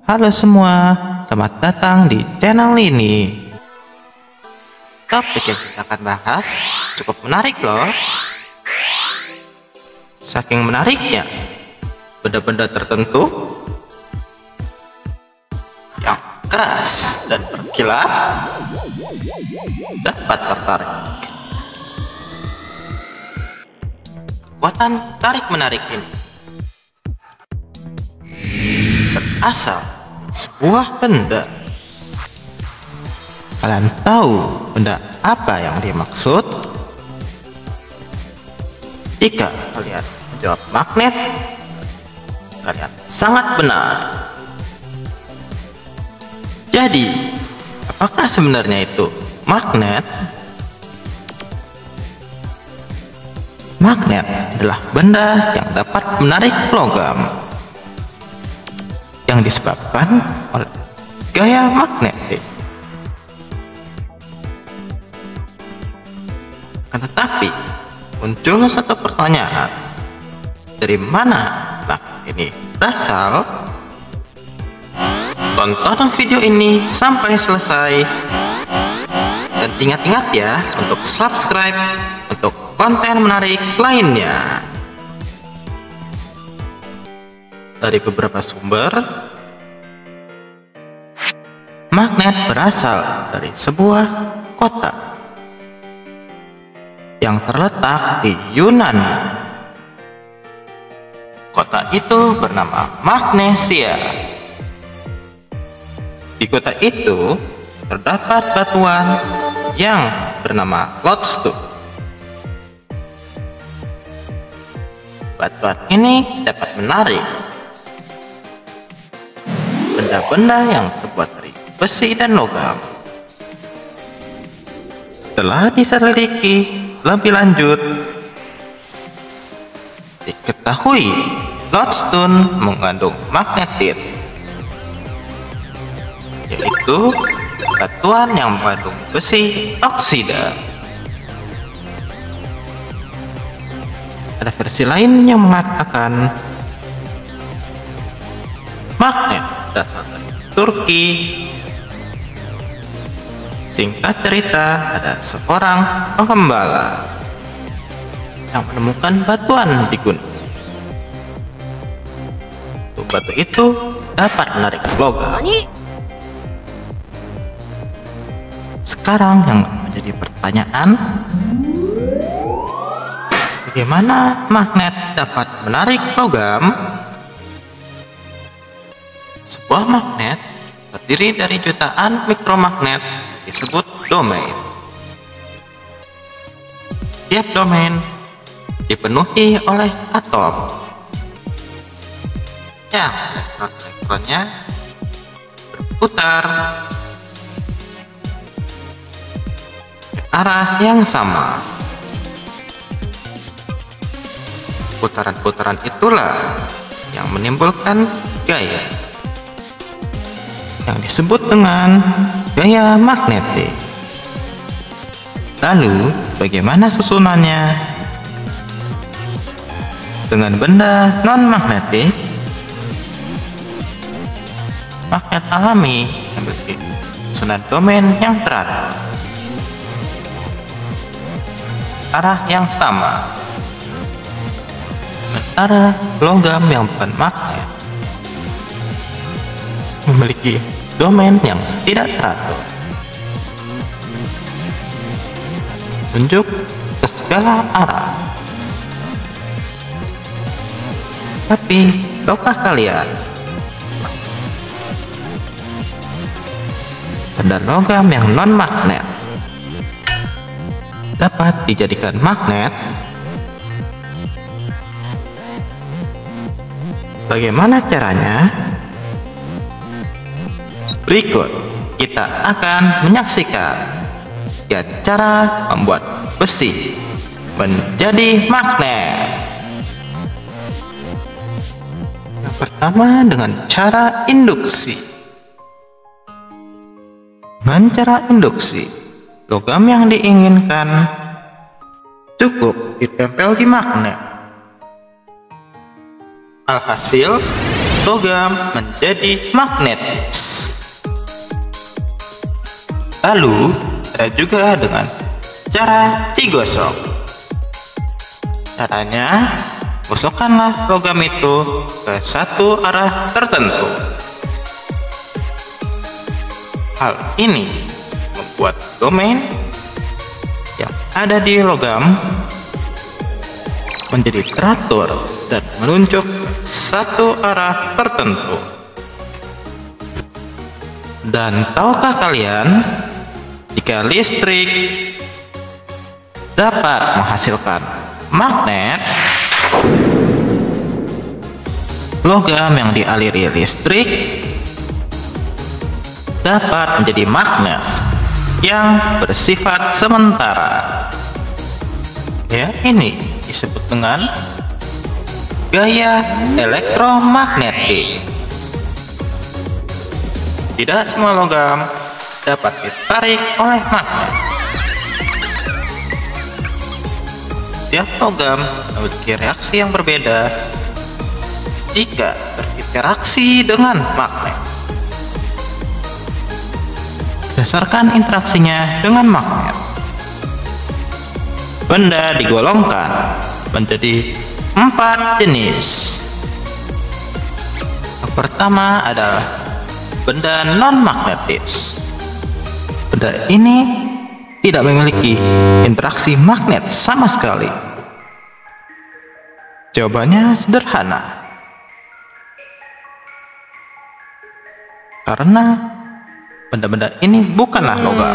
Halo semua, selamat datang di channel ini. Topik yang kita akan bahas cukup menarik loh. Saking menariknya, benda-benda tertentu yang keras dan berkilat dapat tertarik. Kekuatan tarik-menarik ini berasal sebuah benda. Kalian tahu benda apa yang dimaksud? Jika kalian menjawab magnet, kalian sangat benar. Jadi, apakah sebenarnya itu magnet? Magnet adalah benda yang dapat menarik logam yang disebabkan oleh gaya magnetik. Tetapi muncul satu pertanyaan, dari mana magnet ini berasal? Tonton video ini sampai selesai dan ingat-ingat ya untuk subscribe untuk konten menarik lainnya. Dari beberapa sumber, magnet berasal dari sebuah kota yang terletak di Yunani. Kota itu bernama Magnesia. Di kota itu terdapat batuan yang bernama lodestone. Batuan ini dapat menarik benda-benda yang terbuat dari besi dan logam. Setelah diselidiki lebih lanjut, diketahui lodestone mengandung magnetit, yaitu batuan yang mengandung besi oksida. Ada versi lain yang mengatakan magnet berasal dari Turki. Singkat cerita, ada seorang penggembala yang menemukan batuan di gunung. Batu itu dapat menarik logam. Sekarang yang menjadi pertanyaan, bagaimana magnet dapat menarik logam? Sebuah magnet terdiri dari jutaan mikromagnet disebut domain. Tiap domain dipenuhi oleh atom yang elektron-elektronnya berputar ke arah yang sama. Putaran-putaran itulah yang menimbulkan gaya yang disebut dengan gaya magnetik. Lalu, bagaimana susunannya? Dengan benda non-magnetik, magnet alami memiliki susunan domain yang teratur, arah yang sama. Sementara logam yang bukan magnet memiliki domain yang tidak teratur, tunjuk ke segala arah. Tapi tahukah kalian, benda logam yang non-magnet dapat dijadikan magnet? Bagaimana caranya? Berikut kita akan menyaksikan cara membuat besi menjadi magnet. Yang pertama, dengan cara induksi. Dengan cara induksi, logam yang diinginkan cukup ditempel di magnet. Alhasil, logam menjadi magnetis. Lalu ada juga dengan cara digosok. Caranya, gosokkanlah logam itu ke satu arah tertentu. Hal ini membuat domain yang ada di logam menjadi teratur dan menunjuk satu arah tertentu. Dan tahukah kalian, jika listrik dapat menghasilkan magnet, logam yang dialiri listrik dapat menjadi magnet yang bersifat sementara. Ya, ini disebut dengan gaya elektromagnetik. Tidak semua logam dapat ditarik oleh magnet. Setiap logam memiliki reaksi yang berbeda jika berinteraksi dengan magnet. Berdasarkan interaksinya dengan magnet, benda digolongkan menjadi 4 jenis. Yang pertama adalah benda non-magnetis. Benda ini tidak memiliki interaksi magnet sama sekali. Jawabannya sederhana, karena benda-benda ini bukanlah logam.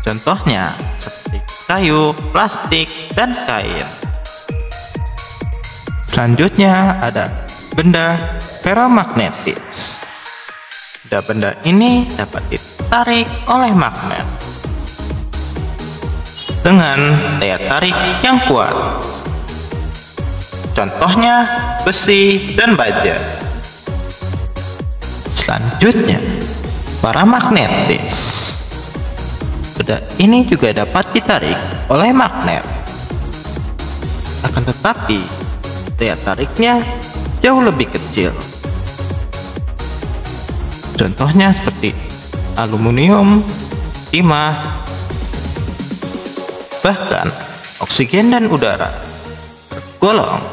Contohnya seperti kayu, plastik, dan kain. Selanjutnya ada benda ferromagnetis. Benda-benda ini dapat ditarik oleh magnet dengan daya tarik yang kuat. Contohnya besi dan baja. Selanjutnya paramagnetis. Benda ini juga dapat ditarik oleh magnet, akan tetapi daya tariknya jauh lebih kecil. Contohnya seperti aluminium, timah, bahkan oksigen dan udara tergolong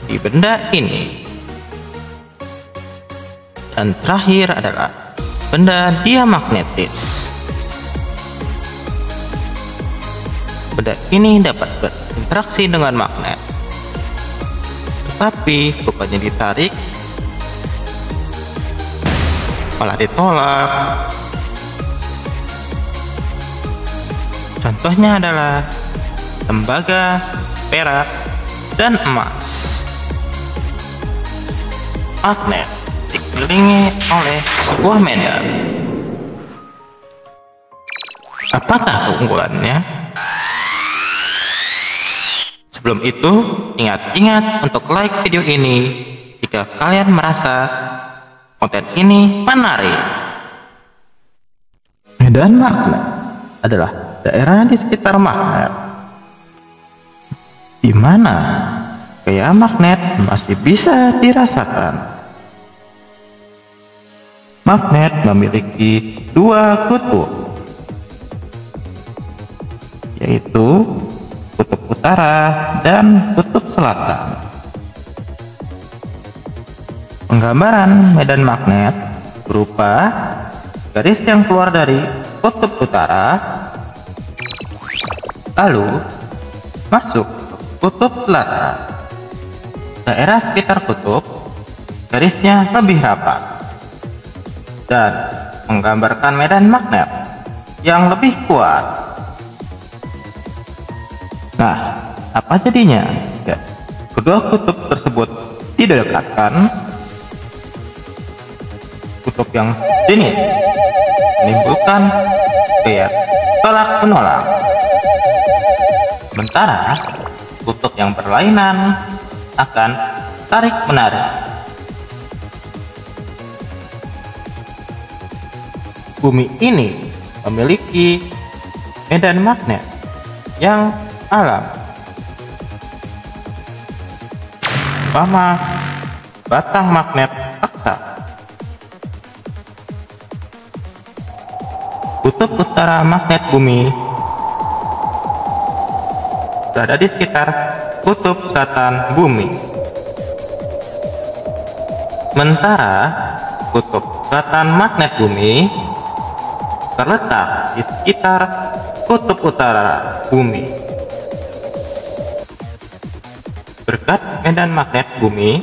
di benda ini. Dan terakhir adalah benda diamagnetis. Benda ini dapat berinteraksi dengan magnet, tetapi bukannya ditarik, malah ditolak. Contohnya adalah tembaga, perak, dan emas. Magnet dikelilingi oleh sebuah medan. Apakah keunggulannya? Sebelum itu, ingat-ingat untuk like video ini jika kalian merasa konten ini menarik. Medan magnet adalah daerah di sekitar magnet di mana gaya magnet masih bisa dirasakan. Magnet memiliki 2 kutub, yaitu kutub utara dan kutub selatan. Penggambaran medan magnet berupa garis yang keluar dari kutub utara, lalu masuk ke kutub selatan. Daerah sekitar kutub, garisnya lebih rapat dan menggambarkan medan magnet yang lebih kuat. Nah, apa jadinya jika kedua kutub tersebut didekatkan? Kutub yang jenis menimbulkan gaya tolak menolak, sementara kutub yang berlainan akan tarik menarik. Bumi ini memiliki medan magnet yang alam, umpama batang magnet raksasa. Kutub utara magnet bumi berada di sekitar kutub selatan bumi. Sementara kutub selatan magnet bumi terletak di sekitar kutub utara bumi. Berkat medan magnet bumi,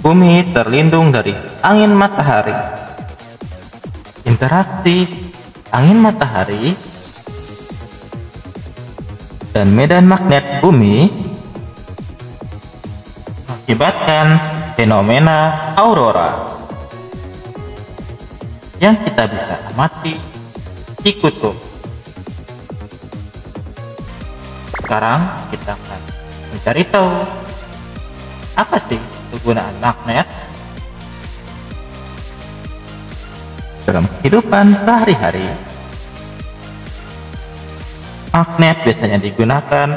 bumi terlindung dari angin matahari. Interaksi angin matahari dan medan magnet bumi mengakibatkan fenomena aurora yang kita bisa amati di kutub. Sekarang kita akan mencari tahu apa sih kegunaan magnet dalam kehidupan sehari-hari. Magnet biasanya digunakan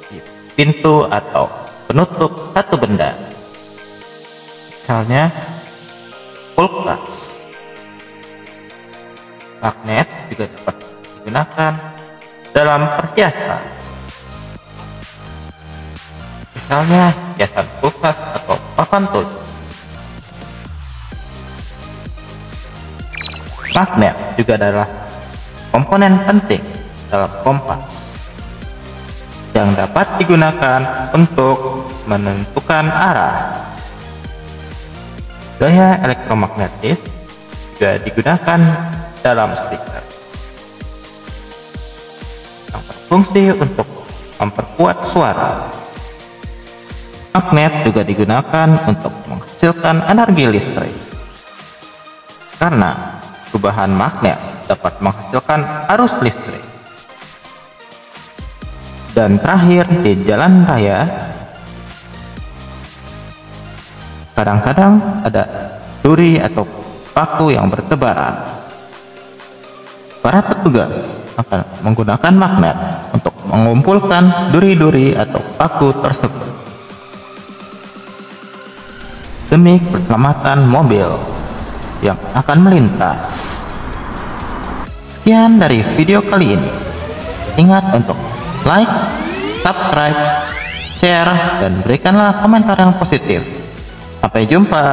di pintu atau penutup satu benda, misalnya kulkas. Magnet juga dapat digunakan dalam perhiasan, misalnya hiasan kulkas atau papan tulis. Magnet juga adalah komponen penting dalam kompas yang dapat digunakan untuk menentukan arah. Gaya elektromagnetis juga digunakan dalam speaker yang berfungsi untuk memperkuat suara. Magnet juga digunakan untuk menghasilkan energi listrik, karena perubahan magnet dapat menghasilkan arus listrik. Dan terakhir, di jalan raya kadang-kadang ada duri atau paku yang bertebaran. Para petugas akan menggunakan magnet untuk mengumpulkan duri-duri atau paku tersebut demi keselamatan mobil yang akan melintas. Sekian dari video kali ini. Ingat untuk like, subscribe, share, dan berikanlah komentar yang positif. Sampai jumpa.